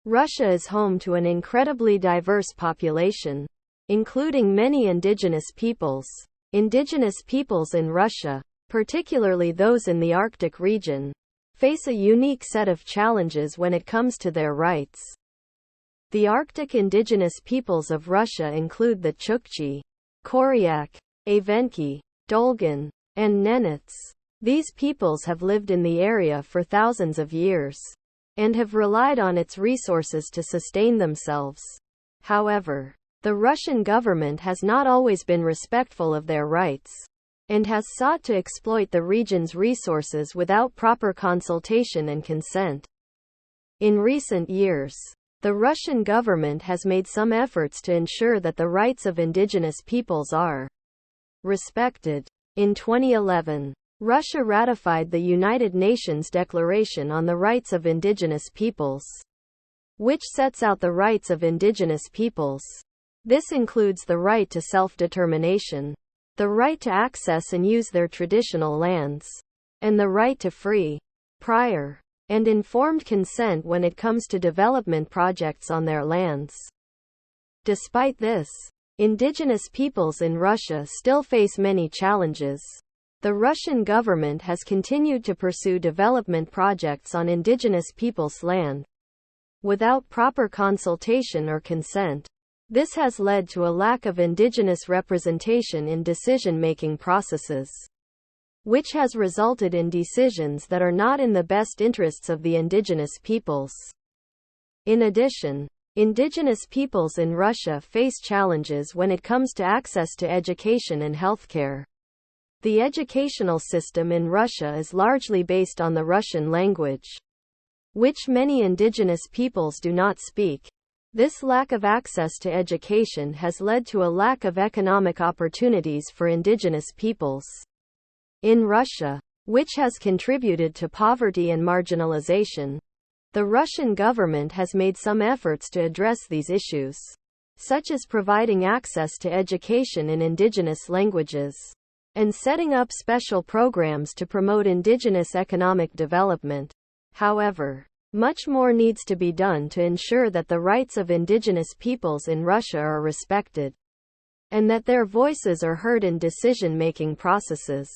Russia is home to an incredibly diverse population, including many indigenous peoples. Indigenous peoples in Russia, particularly those in the Arctic region, face a unique set of challenges when it comes to their rights. The Arctic indigenous peoples of Russia include the Chukchi, Koryak, Evenki, Dolgan, and Nenets. These peoples have lived in the area for thousands of years and have relied on its resources to sustain themselves. However, the Russian government has not always been respectful of their rights and has sought to exploit the region's resources without proper consultation and consent. In recent years, the Russian government has made some efforts to ensure that the rights of indigenous peoples are respected. In 2011, Russia ratified the United Nations Declaration on the Rights of Indigenous Peoples, which sets out the rights of indigenous peoples. This includes the right to self-determination, the right to access and use their traditional lands, and the right to free, prior, and informed consent when it comes to development projects on their lands. Despite this, indigenous peoples in Russia still face many challenges. The Russian government has continued to pursue development projects on indigenous peoples' land without proper consultation or consent. This has led to a lack of indigenous representation in decision-making processes, which has resulted in decisions that are not in the best interests of the indigenous peoples. In addition, indigenous peoples in Russia face challenges when it comes to access to education and healthcare. The educational system in Russia is largely based on the Russian language, which many indigenous peoples do not speak. This lack of access to education has led to a lack of economic opportunities for indigenous peoples in Russia, which has contributed to poverty and marginalization. The Russian government has made some efforts to address these issues, such as providing access to education in indigenous languages and setting up special programs to promote indigenous economic development. However, much more needs to be done to ensure that the rights of indigenous peoples in Russia are respected, and that their voices are heard in decision-making processes.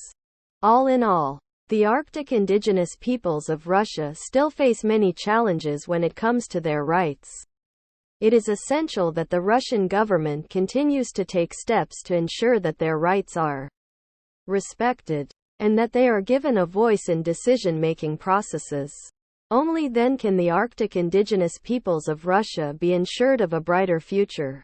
All in all, the Arctic indigenous peoples of Russia still face many challenges when it comes to their rights. It is essential that the Russian government continues to take steps to ensure that their rights are respected, and that they are given a voice in decision-making processes. Only then can the Arctic indigenous peoples of Russia be ensured of a brighter future.